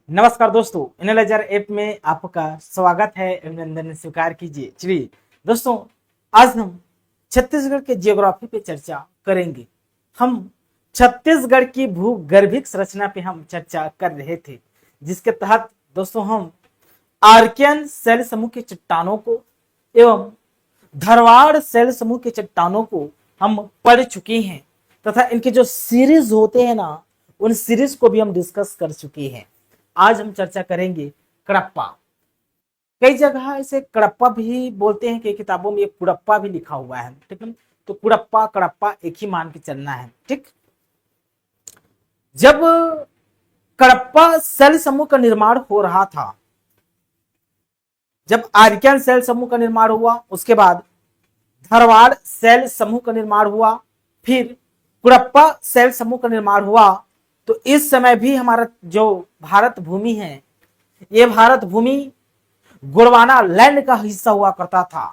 नमस्कार दोस्तों, analyser app में आपका स्वागत है। अभिनंदन स्वीकार कीजिए। चलिए दोस्तों, आज हम छत्तीसगढ़ के जियोग्राफी पे चर्चा करेंगे। हम छत्तीसगढ़ की भूगर्भिक संरचना पे हम चर्चा कर रहे थे, जिसके तहत दोस्तों हम आर्कियन शैल समूह के चट्टानों को एवं धरवाड़ शैल समूह के चट्टानों को हम पढ़ चुके हैं तथा इनके जो सीरीज होते हैं ना, उन सीरीज को भी हम डिस्कस कर चुके हैं। आज हम चर्चा करेंगे कडप्पा। कई जगह इसे कडप्पा भी बोलते हैं, कई किताबों में कुड़प्पा भी लिखा हुआ है। ठीक है, तो कुड़प्पा कडप्पा एक ही मान के चलना है। ठीक, जब कडप्पा सेल समूह का निर्माण हो रहा था, जब आर्कियन सेल समूह का निर्माण हुआ, उसके बाद धरवाड़ सेल समूह का निर्माण हुआ, फिर कुड़प्पा सेल समूह का निर्माण हुआ, तो इस समय भी हमारा जो भारत भूमि है, ये भारत भूमि गोंडवाना लैंड का हिस्सा हुआ करता था।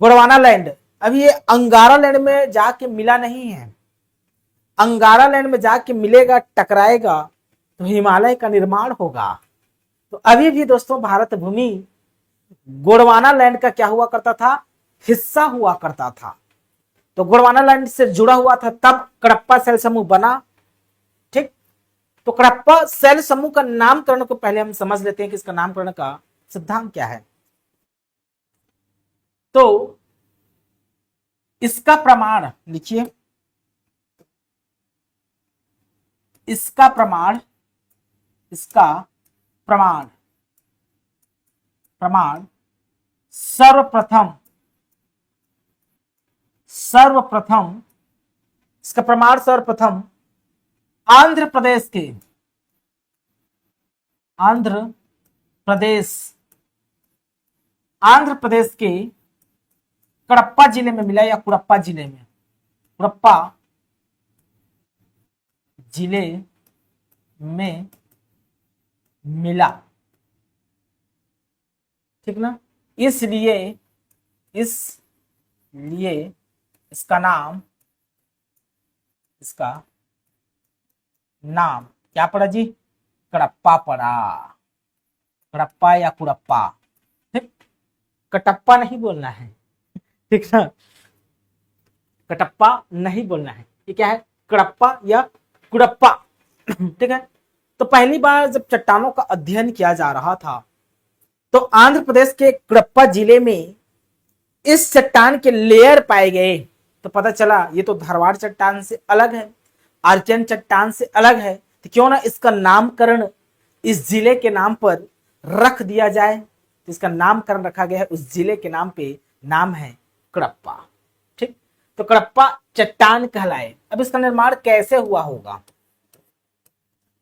गोंडवाना लैंड अभी ये अंगारा लैंड में जाके मिला नहीं है। अंगारा लैंड में जाके मिलेगा, टकराएगा तो हिमालय का निर्माण होगा। तो अभी भी दोस्तों भारत भूमि गोंडवाना लैंड का क्या हुआ करता था, हिस्सा हुआ करता था। तो गोंडवाना लैंड से जुड़ा हुआ था, तब कडप्पा सेल समूह बना। ठीक, तो कडप्पा सेल समूह का नामकरण को पहले हम समझ लेते हैं कि इसका नामकरण का सिद्धांत क्या है। तो इसका प्रमाण लिखिए, इसका प्रमाण प्रमाण सर्वप्रथम इसका प्रमाण सर्वप्रथम आंध्र प्रदेश के कडप्पा जिले में मिला, या कुड़प्पा जिले में, कुड़प्पा जिले में मिला। ठीक ना, इसलिए इसका नाम क्या पड़ा जी, कडप्पा पड़ा। कडप्पा या कुड़प्पा। ठीक, कटप्पा नहीं बोलना है। ठीक ना, कटप्पा नहीं बोलना है। ये क्या है, कडप्पा या कुड़प्पा। ठीक है, तो पहली बार जब चट्टानों का अध्ययन किया जा रहा था, तो आंध्र प्रदेश के कडप्पा जिले में इस चट्टान के लेयर पाए गए। तो पता चला ये तो धरवाड़ चट्टान से अलग है, आर्कियन चट्टान से अलग है, तो क्यों ना इसका नामकरण इस जिले के नाम पर रख दिया जाए। तो इसका नामकरण रखा गया है उस जिले के नाम पे, नाम है कडप्पा। ठीक, तो कडप्पा चट्टान कहलाए। अब इसका निर्माण कैसे हुआ होगा,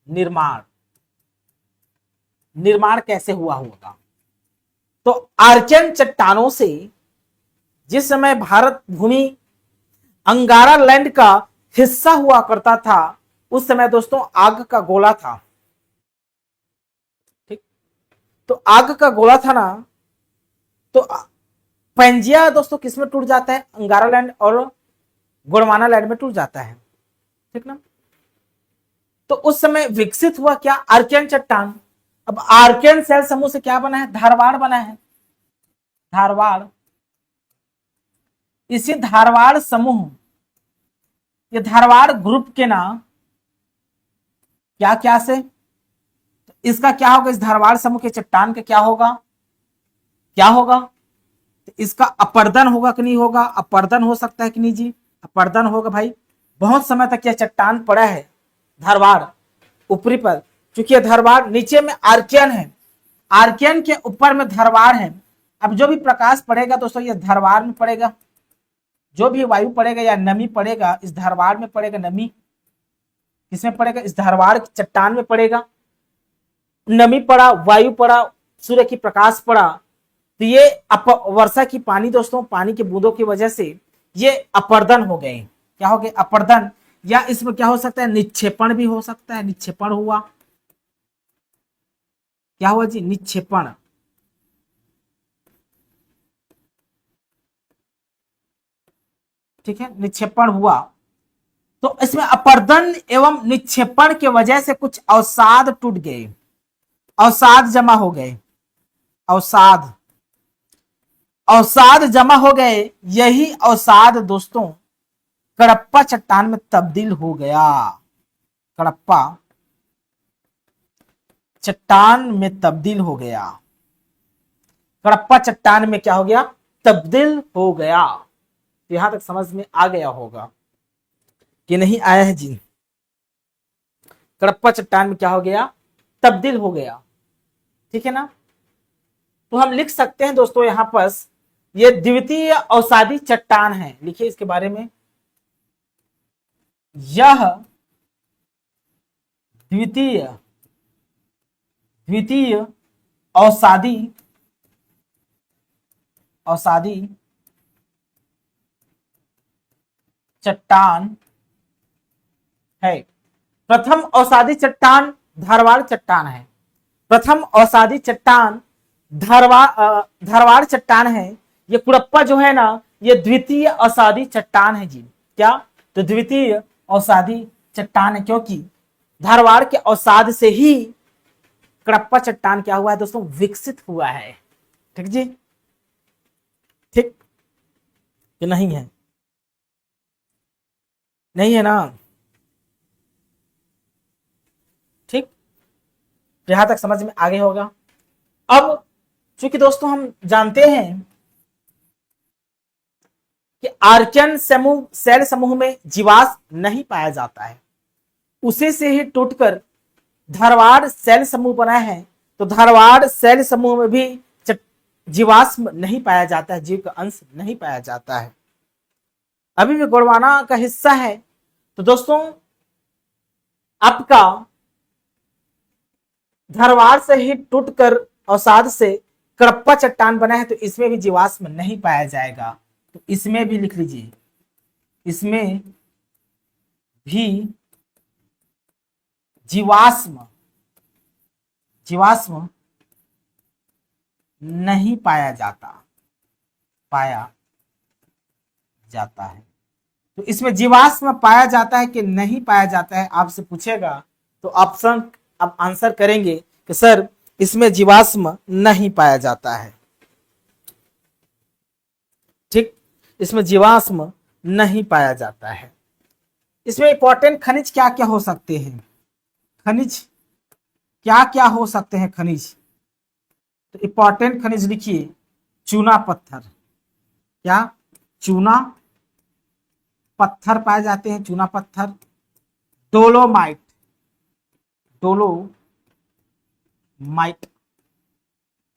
निर्माण कैसे हुआ होगा। तो आर्कियन चट्टानों से जिस समय भारत भूमि अंगारा लैंड का हिस्सा हुआ करता था, उस समय दोस्तों आग का गोला था। ठीक, तो आग का गोला था ना, तो पेंजिया दोस्तों किसमें टूट जाता है, अंगारा लैंड और गोंडवाना लैंड में टूट जाता है। ठीक ना, तो उस समय विकसित हुआ क्या, आर्कियन चट्टान। अब आर्कियन सेल समूह से क्या बना है, धारवाड़ बना है। धारवाड़, इसी धारवाड़ समूह, ये धारवाड़ ग्रुप के नाम क्या क्या से, तो इसका क्या होगा, इस धारवाड़ समूह के चट्टान का क्या होगा, तो इसका अपर्दन होगा कि नहीं होगा, अपर्दन हो सकता है कि नहीं जी, अपर्दन होगा भाई। बहुत समय तक यह चट्टान पड़ा है धारवाड़ ऊपरी पर, क्योंकि धारवाड़ नीचे में आर्कियन है, आर्कियन के ऊपर में धारवाड़ है। अब जो भी प्रकाश पड़ेगा दोस्तों ये धारवाड़ में पड़ेगा, जो भी वायु पड़ेगा या नमी पड़ेगा इस धारवाड़ में पड़ेगा। नमी किसमें पड़ेगा, इस धारवाड़ चट्टान में पड़ेगा। नमी पड़ा, वायु पड़ा, सूर्य की प्रकाश पड़ा, तो ये वर्षा की पानी दोस्तों, पानी की बूंदों की वजह से ये अपर्दन हो गए। क्या हो गए, अपर्दन, या इसमें क्या हो सकता है, निक्षेपण भी हो सकता है। निक्षेपण हुआ, क्या हुआ जी, निक्षेपण। ठीक है, निक्षेपण हुआ तो इसमें अपर्दन एवं निक्षेपण के वजह से कुछ अवसाद टूट गए, अवसाद जमा हो गए, अवसाद अवसाद जमा हो गए। यही अवसाद दोस्तों कडप्पा चट्टान में तब्दील हो गया, कडप्पा चट्टान में तब्दील हो गया, कडप्पा चट्टान में क्या हो गया, तब्दील हो गया। यहां तक समझ में आ गया होगा कि नहीं आया है जी। कडप्पा चट्टान में क्या हो गया, तब्दील हो गया, ठीक है ना। तो हम लिख सकते हैं दोस्तों यहां पर ये द्वितीय अवसादी चट्टान है, लिखिए इसके बारे में, यह द्वितीय द्वितीय अवसादी अवसादी चट्टान है। प्रथम अवसादी चट्टान धारवाड़ चट्टान है, प्रथम अवसादी चट्टान धारवाड़ चट्टान है। ये कुड़प्पा जो है ना, ये द्वितीय अवसादी चट्टान है जी। क्या, तो द्वितीय अवसादी चट्टान है, क्योंकि धारवाड़ के अवसाद से ही कडप्पा चट्टान क्या हुआ है दोस्तों, विकसित हुआ है। ठीक जी, ठीक कि नहीं है, नहीं है ना, ठीक, यहां तक समझ में आगे होगा। अब चूंकि दोस्तों हम जानते हैं कि आर्कियन समूह सेल समूह में जीवाश्म नहीं पाया जाता है, उसी से ही टूटकर धारवाड़ सेल समूह बना है। तो धारवाड़ सेल समूह में भी जीवाश्म नहीं पाया जाता है, जीव का अंश नहीं पाया जाता है, अभी भी गोंडवाना का हिस्सा है। तो दोस्तों आपका धारवाड़ से ही टूटकर अवसाद से कडप्पा चट्टान बना है, तो इसमें भी जीवाश्म नहीं पाया जाएगा। तो इसमें भी लिख लीजिए, इसमें भी जीवाश्म जीवाश्म नहीं पाया जाता है। तो इसमें जीवाश्म पाया जाता है कि नहीं पाया जाता है, आपसे पूछेगा तो ऑप्शन आप आंसर करेंगे कि सर इसमें जीवाश्म नहीं पाया जाता है। ठीक, इसमें जीवाश्म नहीं पाया जाता है। इसमें इंपॉर्टेंट खनिज क्या क्या हो सकते हैं, खनिज क्या क्या हो सकते हैं खनिज, तो इंपॉर्टेंट खनिज लिखिए, चूना पत्थर, क्या, चूना पत्थर पाए जाते हैं, चूना पत्थर, डोलोमाइट, डोलोमाइट,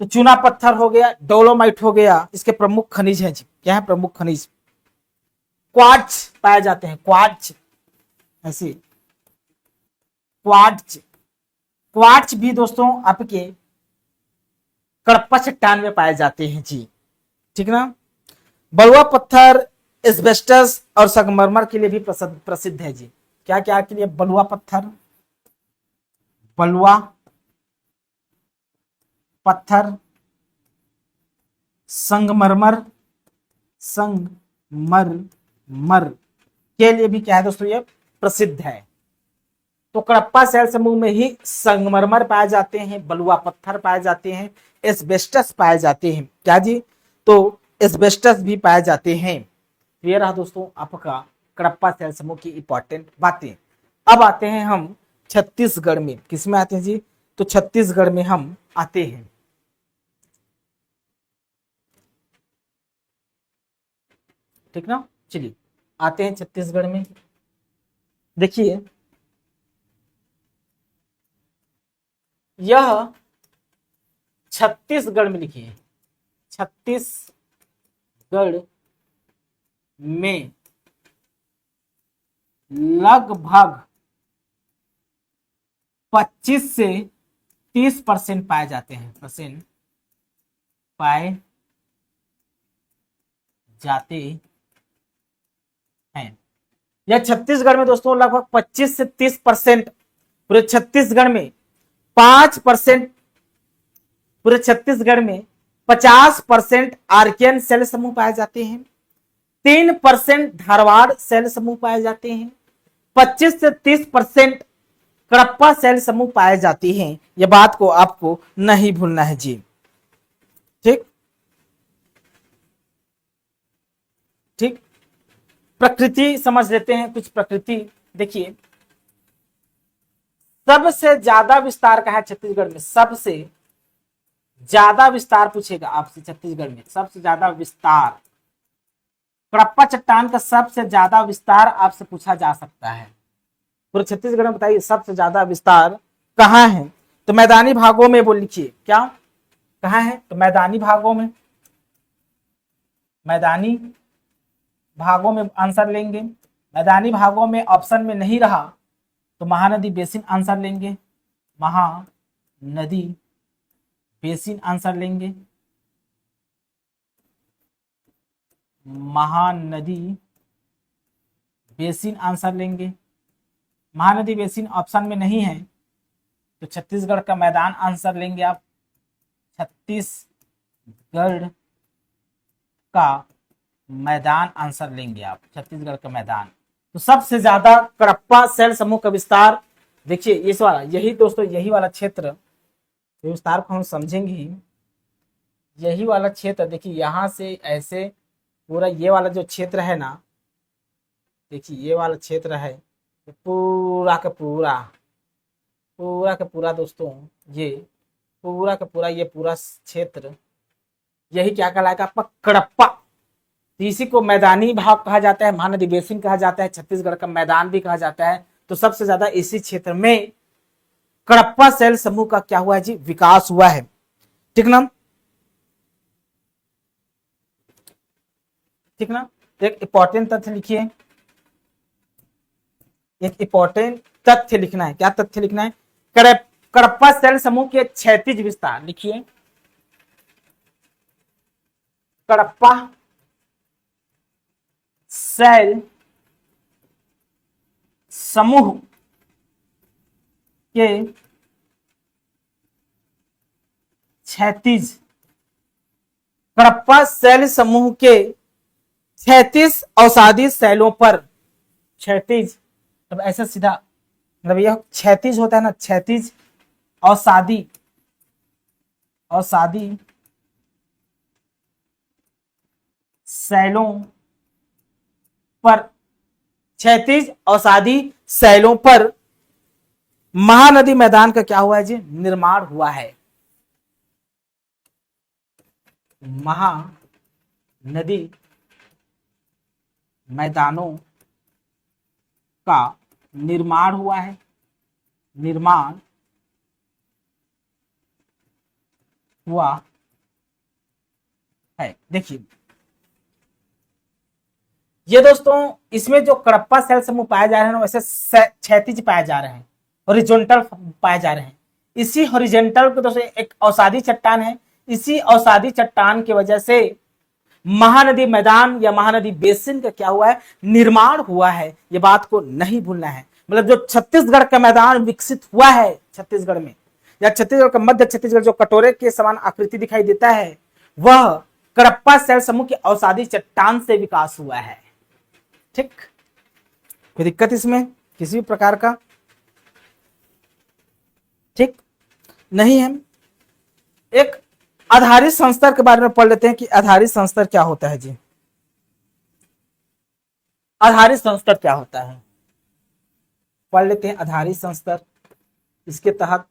तो चूना पत्थर हो गया, डोलोमाइट हो गया, इसके प्रमुख खनिज हैं जी। क्या है प्रमुख खनिज, क्वार्ट्ज पाए जाते हैं, क्वार्ट्ज, ऐसे क्वार्ट्ज, क्वार्ट्ज भी दोस्तों आपके कडप्पा चट्टान में पाए जाते हैं जी। ठीक ना। बलुआ पत्थर एस्बेस्टस और संगमरमर के लिए भी प्रसिद्ध है जी। क्या क्या के लिए, बलुआ पत्थर, बलुआ पत्थर, संगमरमर, संगमरमर के लिए भी क्या है दोस्तों, ये प्रसिद्ध है। तो कडप्पा सेल समूह में ही संगमरमर पाए जाते हैं, बलुआ पत्थर पाए जाते हैं, एस्बेस्टस पाए जाते हैं, क्या जी, तो एस्बेस्टस भी पाए जाते हैं। तो ये रहा दोस्तों आपका कडप्पा सेल समूह की इंपॉर्टेंट बातें। अब आते हैं हम छत्तीसगढ़ में, किसमें आते हैं जी, तो छत्तीसगढ़ में हम आते हैं। ठीक ना, चलिए आते हैं छत्तीसगढ़ में। देखिए यह छत्तीसगढ़ में, लिखिए छत्तीसगढ़ में लगभग 25 से 30% पाए जाते हैं, पाए जाते हैं। यह छत्तीसगढ़ में दोस्तों लगभग 25 से 30%, पूरे छत्तीसगढ़ में 5%, पूरे छत्तीसगढ़ में 50% आर्कियन सेल समूह पाए जाते हैं, 3% धारवाड़ सेल समूह पाए जाते हैं, 25 से 30% कडप्पा सेल समूह पाए जाती हैं। यह बात को आपको नहीं भूलना है जी। ठीक ठीक, प्रकृति समझ लेते हैं कुछ प्रकृति। देखिए, सबसे ज्यादा विस्तार कहा है छत्तीसगढ़ में, सबसे ज्यादा विस्तार पूछेगा आपसे छत्तीसगढ़ में, सबसे ज्यादा विस्तार कडप्पा चट्टान का सबसे ज्यादा विस्तार आपसे पूछा जा सकता है। पूरे छत्तीसगढ़ में बताइए सबसे ज्यादा विस्तार कहाँ है? तो मैदानी भागों में, वो लिखिए क्या कहाँ है? तो मैदानी भागों में, मैदानी भागों में आंसर लेंगे। मैदानी भागों में ऑप्शन में नहीं रहा तो महानदी बेसिन आंसर लेंगे, महानदी बेसिन आंसर लेंगे, महानदी बेसिन आंसर लेंगे। महानदी बेसिन ऑप्शन में नहीं है तो छत्तीसगढ़ का मैदान आंसर लेंगे आप, छत्तीसगढ़ का मैदान आंसर लेंगे आप, छत्तीसगढ़ का मैदान। तो सबसे ज्यादा कडप्पा सेल समूह का विस्तार, देखिए इस वाला, यही दोस्तों यही वाला क्षेत्र, तो विस्तार को हम समझेंगे ही, यही वाला क्षेत्र। देखिए यहाँ से ऐसे पूरा ये वाला जो क्षेत्र है ना, देखिए ये वाला क्षेत्र है, पूरा का पूरा, पूरा का पूरा दोस्तों, ये पूरा का पूरा, ये पूरा क्षेत्र यही क्या कहलाएगा आपका? कडप्पा। तो इसी को मैदानी भाग कहा जाता है, महानदी बेसिन कहा जाता है, छत्तीसगढ़ का मैदान भी कहा जाता है। तो सबसे ज्यादा इसी क्षेत्र में कडप्पा सेल समूह का क्या हुआ है जी? विकास हुआ है। ठीक ना, ठीक ना। एक इंपॉर्टेंट तथ्य लिखिए, एक इंपॉर्टेंट तथ्य लिखना है। क्या तथ्य लिखना है? कडप्पा सेल समूह के क्षैतिज विस्तार लिखिए, कडप्पा सेल समूह के क्षैतिज, कडप्पा सेल समूह के क्षैतिज अवसादी सेलों पर, क्षैतिज तब ऐसा सीधा, मतलब यह क्षैतिज होता है ना, क्षैतिज अवसादी, अवसादी सेलों पर, क्षैतिज अवसादी सेलों पर महानदी मैदान का क्या हुआ है जी? निर्माण हुआ है। महानदी मैदानों का निर्माण हुआ है, निर्माण हुआ है। देखिए ये दोस्तों, इसमें जो कडप्पा सेल समूह पाए जा रहे हैं वैसे क्षैतिज पाए जा रहे हैं, हॉरिजॉन्टल पाए जा रहे हैं। इसी हॉरिजॉन्टल को दोस्तों एक अवसादी चट्टान है, इसी अवसादी चट्टान की वजह से महानदी मैदान या महानदी बेसिन का क्या हुआ है? निर्माण हुआ है। ये बात को नहीं भूलना है। मतलब जो छत्तीसगढ़ का मैदान विकसित हुआ है छत्तीसगढ़ में, या छत्तीसगढ़ का मध्य छत्तीसगढ़ जो कटोरे के समान आकृति दिखाई देता है, वह कडप्पा सेल समूह की अवसादी चट्टान से विकास हुआ है। ठीक, कोई दिक्कत इसमें किसी भी प्रकार का? ठीक नहीं है। एक आधारित संस्तर के बारे में पढ़ लेते हैं कि आधारित संस्तर क्या होता है जी। आधारित संस्तर क्या होता है पढ़ लेते हैं। आधारित संस्तर, इसके तहत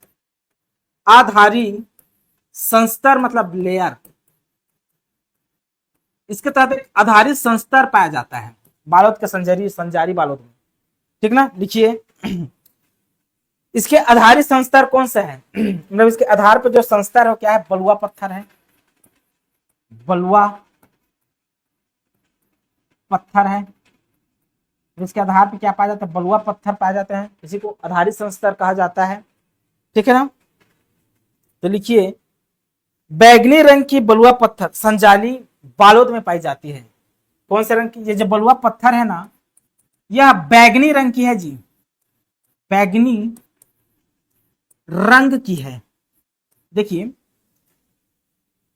आधारित संस्तर मतलब लेयर, इसके तहत एक आधारित संस्तर पाया जाता है बालोद के संजारी बालोद में। ठीक ना, लिखिए इसके आधारित संस्तर कौन सा है? मतलब इसके आधार पर जो संस्तर है क्या है? बलुआ पत्थर है, बलुआ पत्थर है। इसके आधार पर क्या पाया जाता है? बलुआ पत्थर पाया जाता है, इसी को आधारित संस्तर कहा जाता है। ठीक है ना, तो लिखिए बैगनी रंग की बलुआ पत्थर संजाली बालोद में पाई जाती है। कौन से रंग की? ये जो बलुआ पत्थर है ना, यह बैगनी रंग की है जी, बैगनी रंग की है। देखिए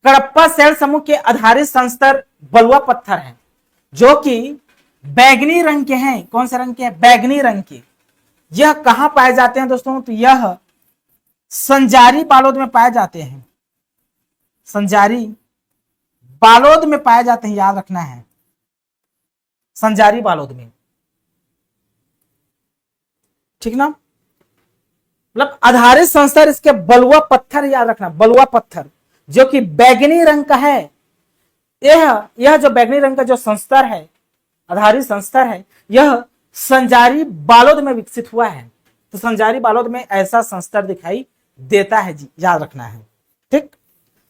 कडप्पा सेल समूह के आधारित संस्तर बलुआ पत्थर है, जो कि बैगनी रंग के हैं। कौन से रंग के हैं? बैगनी रंग के। यह कहां पाए जाते हैं दोस्तों? तो यह संजारी बालोद में पाए जाते हैं। संजारी बालोद में पाए जाते हैं, याद रखना है, संजारी बालोद में। ठीक ना? मतलब आधारित संस्तर इसके बलुआ पत्थर, याद रखना, बलुआ पत्थर जो कि बैगनी रंग का है। यह जो बैगनी रंग का जो संस्तर है, आधारित संस्तर है, यह संजारी बालोद में विकसित हुआ है। तो संजारी बालोद में ऐसा संस्तर दिखाई देता है जी, याद रखना है। ठीक,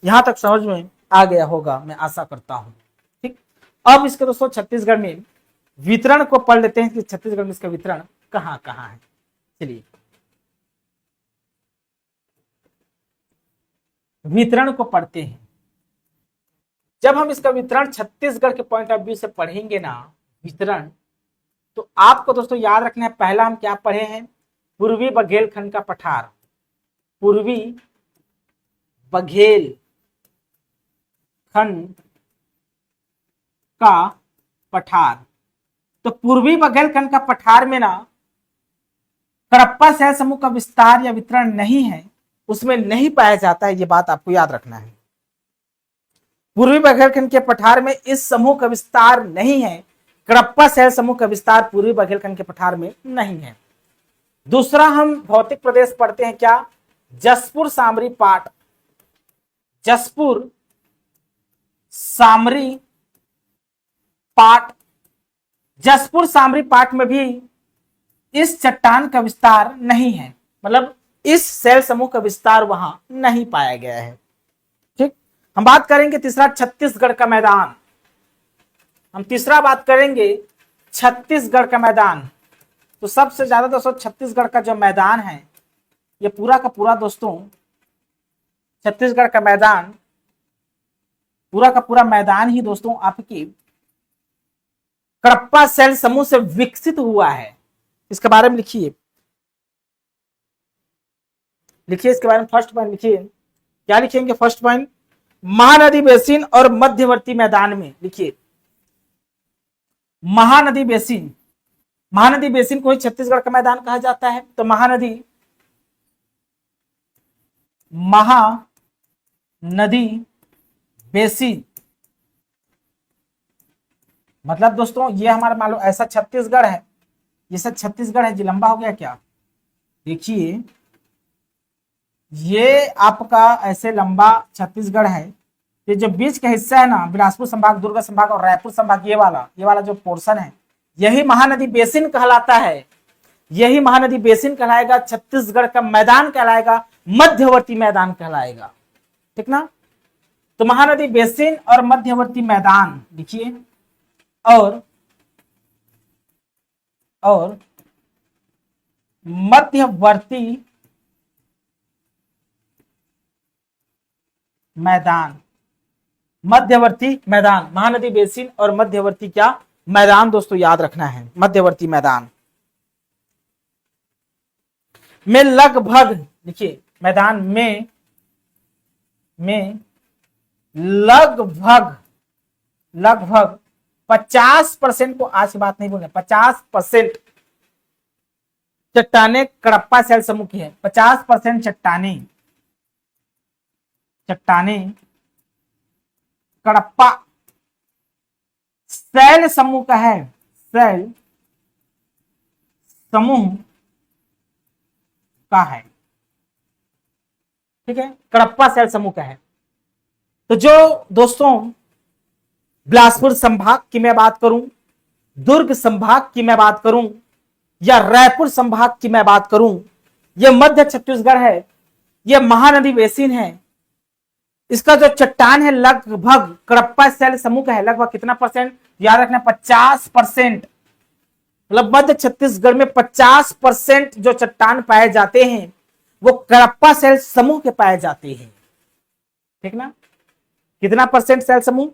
यहां तक समझ में आ गया होगा, मैं आशा करता हूं। ठीक, अब इसके दोस्तों छत्तीसगढ़ में वितरण को पढ़ लेते हैं कि छत्तीसगढ़ में इसका वितरण कहां कहां है। चलिए वितरण को पढ़ते हैं। जब हम इसका वितरण छत्तीसगढ़ के पॉइंट ऑफ व्यू से पढ़ेंगे ना वितरण, तो आपको दोस्तों याद रखना है, पहला हम क्या पढ़े हैं? पूर्वी बघेलखंड का पठार, पूर्वी बघेलखंड का पठार। तो पूर्वी बघेलखंड का पठार में ना कडप्पा शैल समूह का विस्तार या वितरण नहीं है, उसमें नहीं पाया जाता है। ये बात आपको याद रखना है। पूर्वी बघेलखंड के पठार में इस समूह का विस्तार नहीं है। कडप्पा शैल समूह का विस्तार पूर्वी बघेलखंड के पठार में नहीं है। दूसरा हम भौतिक प्रदेश पढ़ते हैं, क्या? जसपुर सामरी पाट। जसपुर सामरी पाट, जसपुर सामरी पाट में भी इस चट्टान का विस्तार नहीं है, मतलब इस शैल समूह का विस्तार वहां नहीं पाया गया है। ठीक, हम बात करेंगे तीसरा छत्तीसगढ़ का मैदान। हम तीसरा बात करेंगे छत्तीसगढ़ का मैदान। तो सबसे ज्यादा दोस्तों छत्तीसगढ़ का जो मैदान है, ये पूरा का पूरा दोस्तों छत्तीसगढ़ का मैदान, पूरा का पूरा मैदान ही दोस्तों आपकी कडप्पा शैल समूह से विकसित हुआ है। इसके बारे में लिखिए, लिखिए इसके बारे में फर्स्ट पॉइंट लिखिए। क्या लिखेंगे फर्स्ट पॉइंट? महानदी बेसिन और मध्यवर्ती मैदान में लिखिए महानदी बेसिन। महानदी बेसिन को ही छत्तीसगढ़ का मैदान कहा जाता है। तो महानदी बेसिन मतलब दोस्तों ये हमारा मान लो ऐसा छत्तीसगढ़ है, ये सब छत्तीसगढ़ है जी, लंबा हो गया क्या? देखिए ये आपका ऐसे लंबा छत्तीसगढ़ है। ये जो बीच का हिस्सा है ना, बिलासपुर संभाग, दुर्ग संभाग और रायपुर संभाग, ये वाला जो पोर्शन है, यही महानदी बेसिन कहलाता है। यही महानदी बेसिन कहलाएगा, छत्तीसगढ़ का मैदान कहलाएगा, मध्यवर्ती मैदान कहलाएगा। ठीक ना? तो महानदी बेसिन और मध्यवर्ती मैदान लिखिए। और मध्यवर्ती मैदान, मध्यवर्ती मैदान, महानदी बेसिन और मध्यवर्ती क्या मैदान दोस्तों याद रखना है। मध्यवर्ती मैदान में लगभग, देखिए मैदान में लगभग 50% को, आज की बात नहीं बोलना, 50% चट्टाने कडप्पा शैल समूह की है। 50% चट्टाने कडप्पा शैल समूह का है, शैल समूह का है। ठीक है, कडप्पा शैल समूह का है। तो जो दोस्तों बिलासपुर संभाग की मैं बात करूं, दुर्ग संभाग की मैं बात करूं, या रायपुर संभाग की मैं बात करूं, यह मध्य छत्तीसगढ़ है, यह महानदी बेसिन है। इसका जो चट्टान है लगभग कडप्पा शैल समूह का है। लगभग कितना परसेंट याद रखना? 50%। मतलब मध्य छत्तीसगढ़ में 50% जो चट्टान पाए जाते हैं वो कडप्पा शैल समूह के पाए जाते हैं। ठीक ना? कितना परसेंट शैल समूह?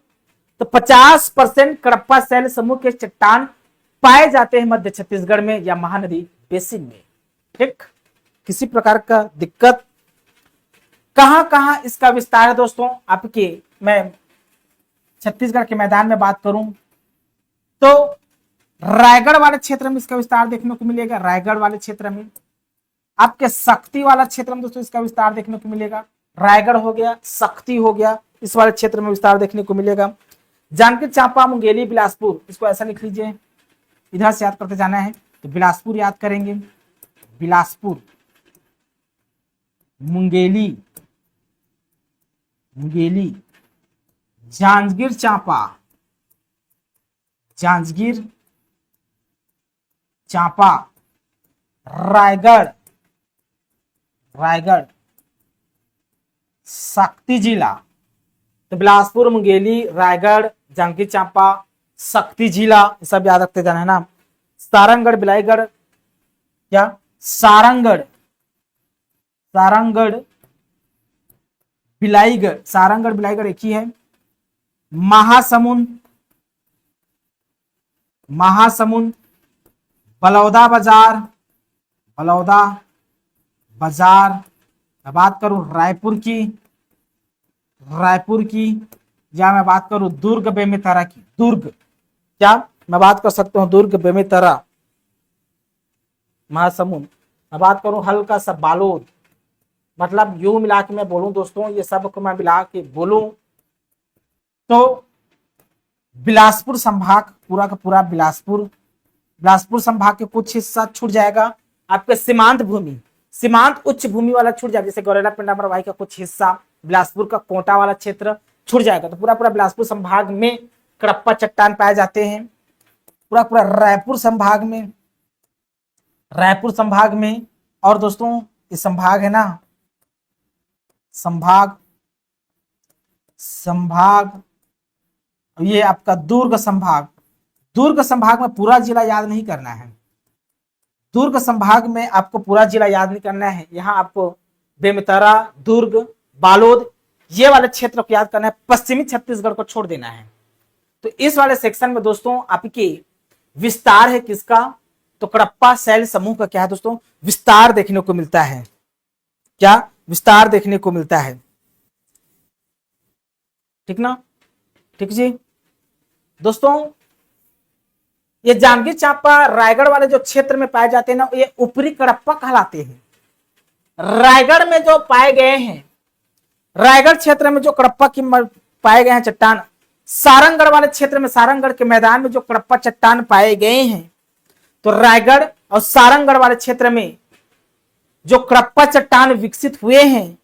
तो 50% कडप्पा शैल समूह के चट्टान पाए जाते हैं मध्य छत्तीसगढ़ में या महानदी बेसिन में। ठीक, किसी प्रकार का दिक्कत? कहां कहां इसका विस्तार है दोस्तों आपके? मैं छत्तीसगढ़ के मैदान में बात करूं तो रायगढ़ वाले क्षेत्र में इसका विस्तार देखने को मिलेगा। रायगढ़ वाले क्षेत्र में आपके शक्ति वाला क्षेत्र में दोस्तों इसका विस्तार देखने को मिलेगा। रायगढ़ हो गया, शक्ति हो गया, इस वाले क्षेत्र में विस्तार देखने को मिलेगा। जांजगीर चांपा, मुंगेली, बिलासपुर, इसको ऐसा लिख लीजिए, इधर से याद करते जाना है। तो बिलासपुर याद करेंगे, बिलासपुर, मुंगेली, मुंगेली, जांजगीर चांपा, जांजगीर चांपा, रायगढ़, रायगढ़, शक्ति जिला। तो बिलासपुर, मुंगेली, रायगढ़, जांजगीर चांपा, शक्ति जिला, सब याद रखते जाना है ना। सारंगगढ़, बिलाईगढ़, क्या सारंगगढ़, सारंगगढ़, बिलाईगढ़, सारंगगढ़ बिलाईगढ़ एक ही है। महासमुंद, महासमुंद, बलौदा बाजार, बलौदा बाजार। मैं बात करूं रायपुर की, रायपुर की, या मैं बात करूं दुर्ग बेमेतरा की, दुर्ग, क्या मैं बात कर सकता हूं दुर्ग बेमेतरा, महासमुंद। मैं बात करूं हल्का सा बालोद, मतलब यूं मिला के मैं बोलूं दोस्तों, ये सब को मैं मिला के बोलूं तो बिलासपुर संभाग पूरा का पूरा, बिलासपुर, बिलासपुर संभाग के कुछ हिस्सा छूट जाएगा। आपके सीमांत भूमि, सीमांत उच्च भूमि वाला छूट जाएगा, जैसे गौरेला पिंडामर भाई का कुछ हिस्सा, बिलासपुर का कोटा वाला क्षेत्र छूट जाएगा। तो पूरा पूरा बिलासपुर संभाग में कडप्पा चट्टान पाए जाते हैं। पूरा पूरा रायपुर संभाग में, रायपुर संभाग में, और दोस्तों ये संभाग है ना, संभाग, संभाग, ये आपका दुर्ग संभाग, दुर्ग संभाग में पूरा जिला याद नहीं करना है, दुर्ग संभाग में आपको पूरा जिला याद नहीं करना है। यहाँ आपको बेमेतरा, दुर्ग, बालोद, ये वाले क्षेत्र को याद करना है, पश्चिमी छत्तीसगढ़ को छोड़ देना है। तो इस वाले सेक्शन में दोस्तों आपके विस्तार है किसका, तो कडप्पा शैल समूह का क्या है दोस्तों, विस्तार देखने को मिलता है। क्या विस्तार देखने को मिलता है, ठीक ना, ठीक जी दोस्तों। ये जांजगीर चांपा, रायगढ़ वाले जो क्षेत्र में पाए जाते हैं ना, ये ऊपरी कडप्पा कहलाते हैं। रायगढ़ में जो पाए गए हैं, रायगढ़ क्षेत्र में जो कडप्पा की पाए गए हैं चट्टान, सारंगगढ़ वाले क्षेत्र में, सारंगगढ़ के मैदान में जो कडप्पा चट्टान पाए गए हैं, तो रायगढ़ और सारंगगढ़ वाले क्षेत्र में जो कडप्पा चट्टान विकसित हुए हैं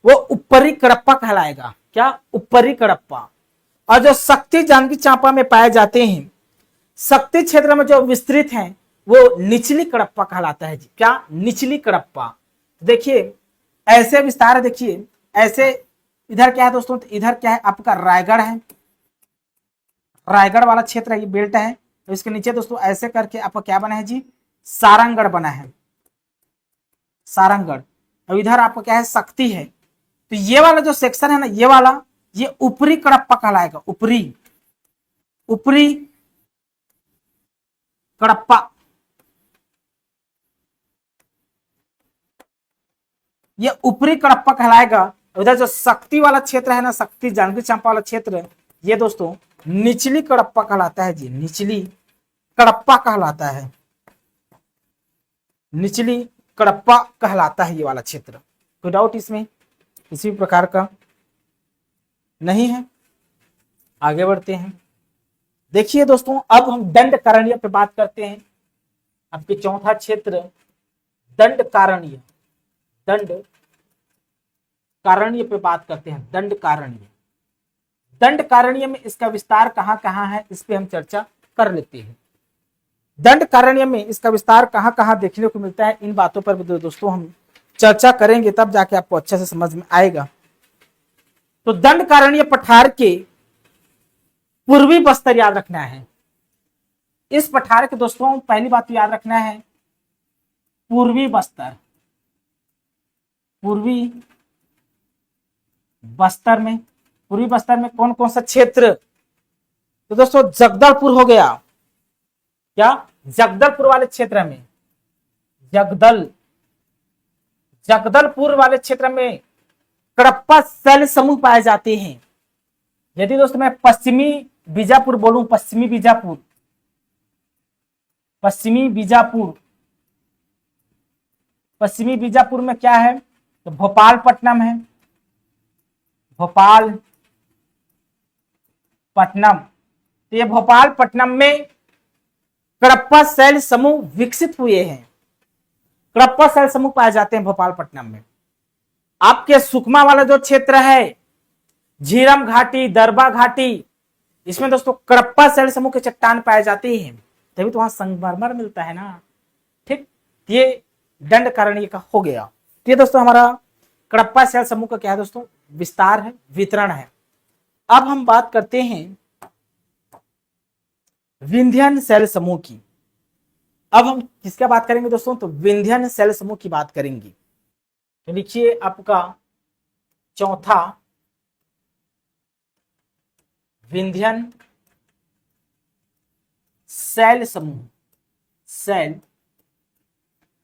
वो ऊपरी कडप्पा कहलाएगा। क्या, ऊपरी कडप्पा। और जो शक्ति जांजगीर चांपा में पाए जाते हैं, शक्ति क्षेत्र में जो विस्तृत हैं, वो निचली कडप्पा कहलाता है जी। क्या, निचली कडप्पा। देखिए ऐसे विस्तार है, देखिए ऐसे, इधर क्या है दोस्तों, तो इधर क्या है आपका रायगढ़ है, रायगढ़ वाला क्षेत्र है, ये बेल्ट है। तो इसके नीचे दोस्तों ऐसे करके आपका क्या बना है जी, सारंगगढ़ बना है, सारंगगढ़। और इधर आपका क्या है, शक्ति है। तो ये वाला जो सेक्शन है ना, ये वाला, ये ऊपरी कडप्पा कहलाएगा, ऊपरी, ऊपरी कडप्पा। ये ऊपरी कडप्पा कहलाएगा। उधर जो शक्ति वाला क्षेत्र है ना, शक्ति जांजगीर चांपा वाला क्षेत्र, ये दोस्तों निचली कडप्पा कहलाता है जी, निचली कडप्पा कहलाता है, निचली कडप्पा कहलाता है ये वाला क्षेत्र। कोई डाउट इसमें किसी भी प्रकार का नहीं है? आगे बढ़ते हैं। देखिए दोस्तों, अब हम दंडकारण्य पे बात करते हैं। आपके चौथा क्षेत्र दंडकारण्य, दंडकारण्य पे बात करते हैं। दंडकारण्य, दंडकारण्य में इसका विस्तार कहाँ कहाँ है, इस पे हम चर्चा कर लेते हैं। दंडकारण्य में इसका विस्तार कहाँ कहाँ देखने को मिलता है, इन बातों पर भी दोस्तों हम चर्चा करेंगे, तब जाके आपको अच्छे से समझ में आएगा। तो दंडकारण्य पठार के पूर्वी बस्तर याद रखना है। इस पठार के दोस्तों पहली बात तो याद रखना है, पूर्वी बस्तर, पूर्वी बस्तर में, पूर्वी बस्तर में कौन कौन सा क्षेत्र, तो दोस्तों जगदलपुर हो गया। क्या, जगदलपुर वाले क्षेत्र में, जगदलपुर वाले क्षेत्र में कडप्पा शैल समूह पाए जाते हैं। यदि दोस्तों मैं पश्चिमी बीजापुर बोलूं, पश्चिमी बीजापुर, पश्चिमी बीजापुर, पश्चिमी बीजापुर में क्या है? तो भोपालपट्टनम है, भोपालपट्टनम। तो ये भोपालपट्टनम में कडप्पा शैल समूह विकसित हुए हैं। कडप्पा शैल समूह पाए जाते हैं भोपालपट्टनम में। आपके सुकमा वाला जो क्षेत्र है, झीरम घाटी, दरबा घाटी, इसमें दोस्तों कडप्पा शैल समूह के चट्टान पाए जाते हैं, तभी तो वहां संगमरमर मिलता है ना। ठीक, ये दंडकारण्य का हो गया। ये दोस्तों हमारा कडप्पा शैल समूह का क्या है दोस्तों? विस्तार है, वितरण है। अब हम बात करते हैं विंध्यन शैल समूह की। अब हम किसका बात करेंगे दोस्तों? तो विंध्यन शैल समूह की बात करेंगे। तो लिखिए आपका चौथा, विंध्यन शैल समूह, शैल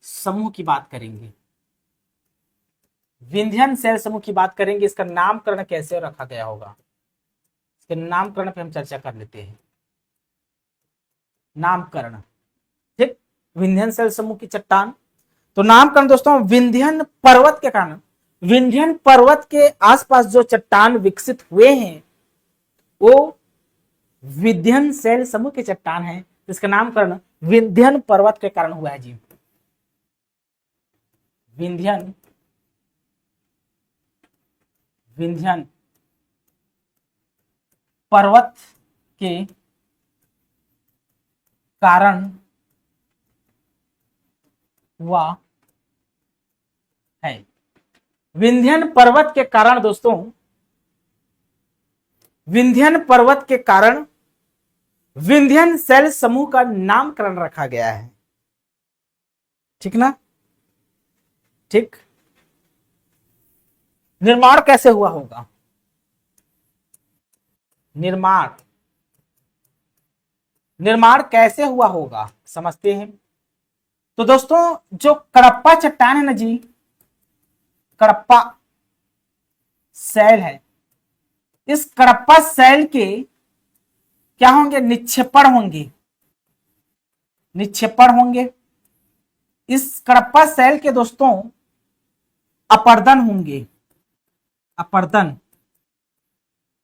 समूह की बात करेंगे। विंध्यन शैल समूह की बात करेंगे। इसका नामकरण कैसे रखा गया होगा, इसके नामकरण पे हम चर्चा कर लेते हैं। नामकरण, ठीक, विंध्यन शैल समूह की चट्टान। तो नामकरण दोस्तों, विंध्यन पर्वत के कारण, विंध्यन पर्वत के आसपास जो चट्टान विकसित हुए हैं वो विंध्यन शैल समूह के चट्टान है। इसका नामकरण विंध्यन पर्वत के कारण हुआ है जी। विंध्यन, विंध्यन पर्वत के कारण हुआ है। विंध्यन पर्वत के कारण दोस्तों, विंध्यन पर्वत के कारण विंध्यन शैल समूह का नामकरण रखा गया है। ठीक ना? ठीक। निर्माण कैसे हुआ होगा? निर्माण, निर्माण कैसे हुआ होगा समझते हैं। तो दोस्तों जो कडप्पा चट्टान है ना जी, कडप्पा शैल है, इस कडप्पा शैल के क्या होंगे? निक्षेपण होंगे, निक्षेपण होंगे। इस कडप्पा शैल के दोस्तों अपर्दन होंगे, अपर्दन।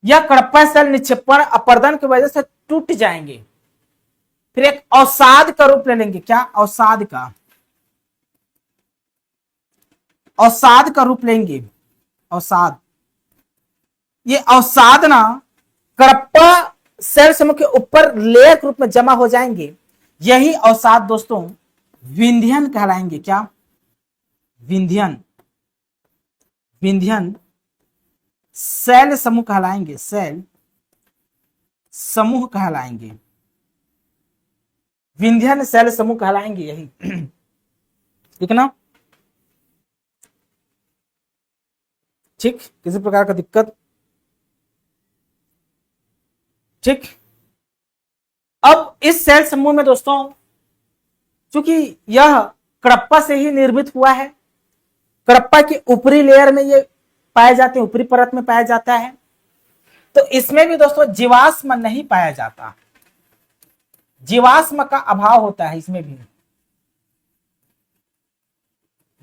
यह कडप्पा शैल निक्षेपण अपर्दन की वजह से टूट जाएंगे, फिर एक अवसाद का रूप ले लेंगे। क्या? अवसाद का, अवसाद का रूप लेंगे, अवसाद। ये अवसाद ना कडप्पा शैल समूह के ऊपर लेयर के रूप में जमा हो जाएंगे। यही अवसाद दोस्तों विंध्यन कहलाएंगे। क्या? विंध्यन, विंध्यन शैल समूह कहलाएंगे, शैल समूह कहलाएंगे, विंध्यन शैल समूह कहलाएंगे यही। ठीक ना? ठीक, किसी प्रकार का दिक्कत? ठीक। अब इस शैल समूह में दोस्तों चूंकि यह कडप्पा से ही निर्मित हुआ है, कडप्पा की ऊपरी लेयर में ये पाए जाते हैं, ऊपरी परत में पाया जाता है, तो इसमें भी दोस्तों जीवाश्म नहीं पाया जाता, जीवाश्म का अभाव होता है। इसमें भी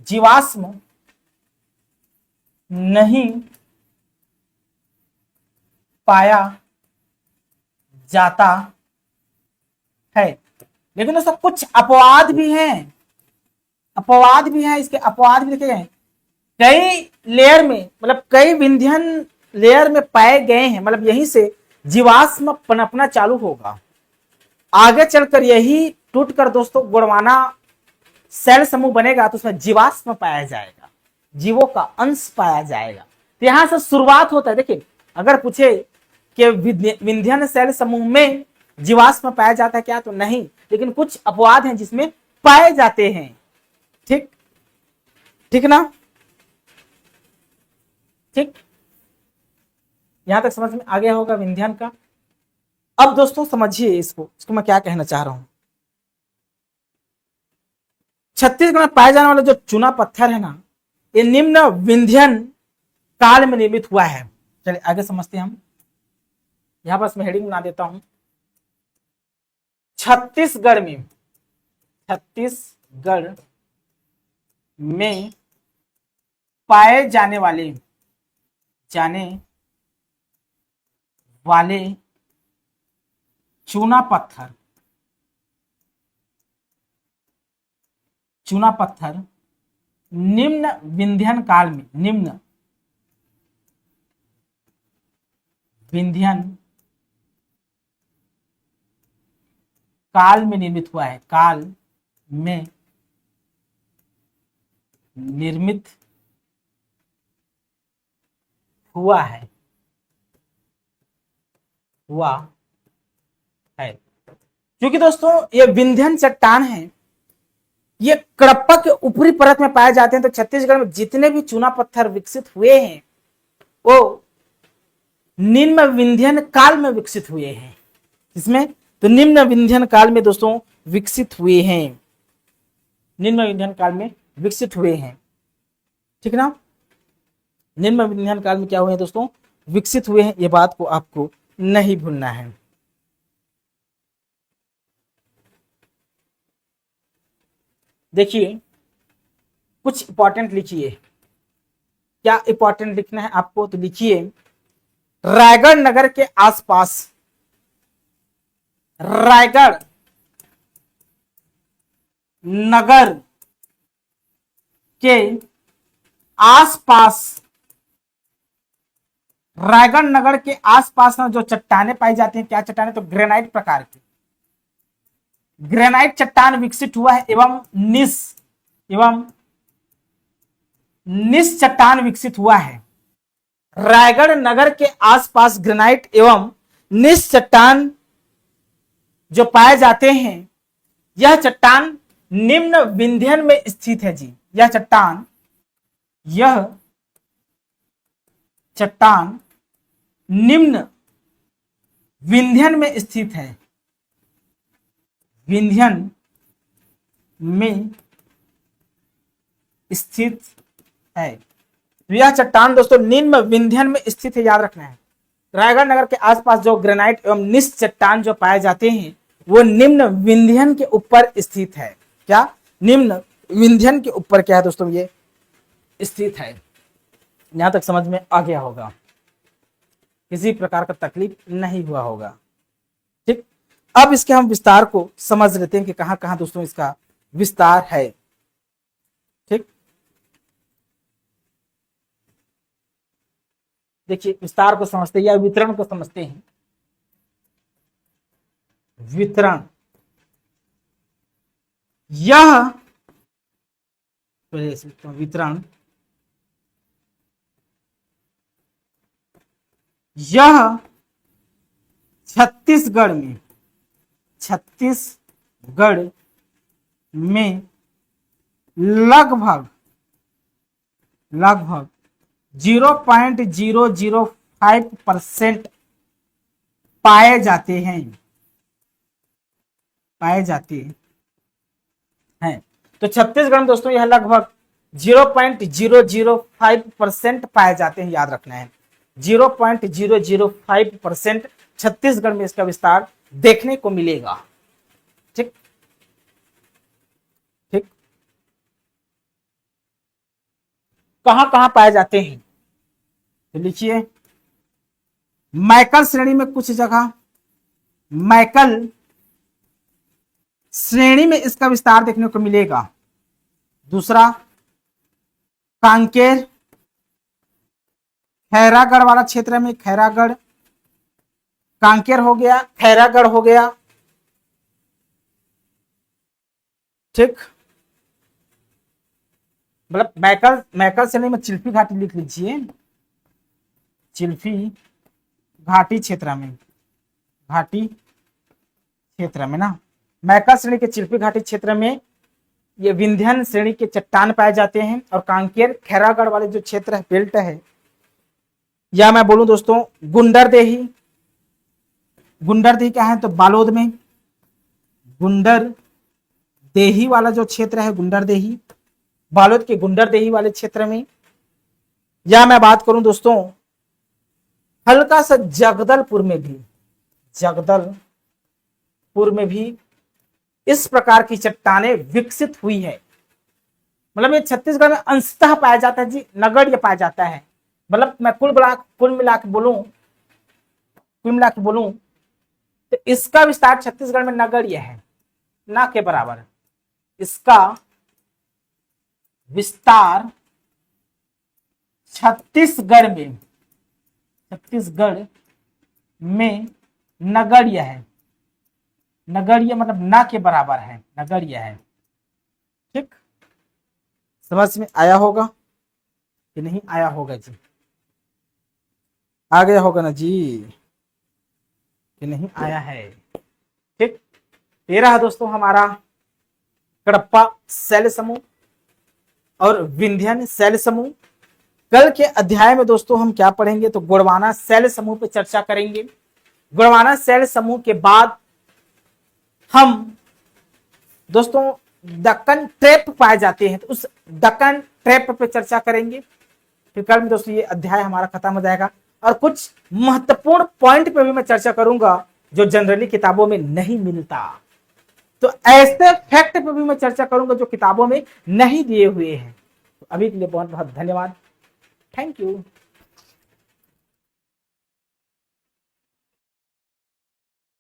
जीवाश्म नहीं पाया जाता है। लेकिन दोस्तों कुछ अपवाद भी हैं, अपवाद भी हैं, इसके अपवाद भी देखे गए। कई लेयर में, मतलब कई विंध्यन लेयर में पाए गए हैं, मतलब यहीं से जीवाश्म पनपना चालू होगा। आगे चलकर यही टूटकर दोस्तों गोंडवाना शैल समूह बनेगा, तो उसमें जीवाश्म पाया जाएगा, जीवों का अंश पाया जाएगा। तो यहां से शुरुआत होता है। देखिए, अगर पूछे कि विंध्यन शैल समूह में जीवाश्म पाया जाता है क्या, तो नहीं, लेकिन कुछ अपवाद हैं जिसमें पाए जाते हैं। ठीक, ठीक ना? ठीक, यहां तक समझ में आ गया होगा विंध्यन का। अब दोस्तों समझिए इसको मैं क्या कहना चाह रहा हूं। छत्तीसगढ़ में पाए जाने वाला जो चूना पत्थर है ना, ये निम्न विंध्यन काल में निर्मित हुआ है। चलिए आगे समझते हैं हम। यहां पर मैं हेडिंग बना देता हूं। छत्तीसगढ़ में छत्तीसगढ़ में पाए जाने वाले चूना पत्थर निम्न विंध्यन काल में निर्मित हुआ है। काल में निर्मित हुआ है क्योंकि दोस्तों ये विंध्यन चट्टान है, ये कडप्पा के ऊपरी परत में पाए जाते हैं। तो छत्तीसगढ़ में जितने भी चूना पत्थर विकसित हुए हैं वो निम्न विंध्यन काल में विकसित हुए हैं। इसमें तो निम्न विंध्यन काल में दोस्तों विकसित हुए हैं, निम्न विंध्यन काल में विकसित हुए हैं, ठीक ना। निम्न विंध्यन काल में क्या हुए हैं दोस्तों, विकसित हुए हैं। ये बात को आपको नहीं भूलना है। देखिए कुछ इंपॉर्टेंट लिखिए। क्या इंपॉर्टेंट लिखना है आपको, तो लिखिए रायगढ़ नगर के आसपास, रायगढ़ नगर के आसपास, रायगढ़ नगर के आसपास ना जो चट्टाने पाई जाती हैं, क्या चट्टाने, तो ग्रेनाइट प्रकार की ग्रेनाइट चट्टान विकसित हुआ है एवं निस चट्टान विकसित हुआ है। रायगढ़ नगर के आसपास ग्रेनाइट एवं निस चट्टान जो पाए जाते हैं, यह चट्टान निम्न विंध्यन में स्थित है जी। यह चट्टान निम्न विंध्यन में स्थित है, विंध्यन में स्थित है। यह चट्टान दोस्तों निम्न विंध्यन में स्थित है, याद रखना है। रायगढ़ नगर के आसपास जो ग्रेनाइट एवं निस चट्टान जो पाए जाते हैं वो निम्न विंध्यन के ऊपर स्थित है। क्या, निम्न विंध्यन के ऊपर क्या है दोस्तों, ये स्थित है। यहां तक समझ में आ गया होगा, किसी प्रकार का तकलीफ नहीं हुआ होगा, ठीक। अब इसके हम विस्तार को समझ लेते हैं कि कहां कहां दोस्तों इसका विस्तार है, ठीक। देखिए विस्तार को समझते हैं या वितरण को समझते हैं। वितरण, यह वितरण यह छत्तीसगढ़ में लगभग 0.005% पाए जाते हैं। तो छत्तीसगढ़ में दोस्तों यह लगभग 0.005% पाए जाते हैं, याद रखना है। 0.005% छत्तीसगढ़ में इसका विस्तार देखने को मिलेगा, ठीक ठीक। कहां कहां पाए जाते हैं तो लिखिए, मैकल श्रेणी में कुछ जगह, मैकल श्रेणी में इसका विस्तार देखने को मिलेगा। दूसरा कांकेर, खैरागढ़ वाला क्षेत्र में, खैरागढ़, कांकेर हो गया, खैरागढ़ हो गया, ठीक। मतलब मैकल श्रेणी में चिल्फी घाटी लिख लीजिए, चिल्फी घाटी क्षेत्र में ना, मैकल श्रेणी के चिल्फी घाटी क्षेत्र में ये विंध्यन श्रेणी के चट्टान पाए जाते हैं। और कांकेर खैरागढ़ वाले जो क्षेत्र है, बेल्ट है, या मैं बोलूं दोस्तों गुंडरदेही क्या है, तो बालोद में गुंडरदेही वाला जो क्षेत्र है, गुंडरदेही, बालोद के गुंडरदेही वाले क्षेत्र में। या मैं बात करूं दोस्तों हल्का सा जगदलपुर में भी इस प्रकार की चट्टानें विकसित हुई है। मतलब ये छत्तीसगढ़ में अंशतः पाया जाता है जी, नगण्य पाया जाता है। मतलब मैं कुल मिला के बोलूं तो इसका विस्तार छत्तीसगढ़ में नगण्य है, ना के बराबर। इसका विस्तार छत्तीसगढ़ में नगण्य है। नगण्य मतलब ना के बराबर है, नगण्य है। ठीक, समझ में आया होगा कि नहीं आया होगा जी? आ गया होगा ना जी कि नहीं आया है? ठीक, ये रहा दोस्तों हमारा कडप्पा शैल समूह और विंध्यन शैल समूह। कल के अध्याय में दोस्तों हम क्या पढ़ेंगे, तो गोंडवाना शैल समूह पे चर्चा करेंगे। गोंडवाना शैल समूह के बाद हम दोस्तों दक्कन ट्रैप पाए जाते हैं, तो उस दक्कन ट्रैप पे चर्चा करेंगे। फिर कल में दोस्तों ये अध्याय हमारा खत्म हो जाएगा और कुछ महत्वपूर्ण पॉइंट पे भी मैं चर्चा करूंगा जो जनरली किताबों में नहीं मिलता। तो ऐसे फैक्ट पे भी मैं चर्चा करूंगा जो किताबों में नहीं दिए हुए हैं। तो अभी के लिए बहुत बहुत धन्यवाद। Thank you.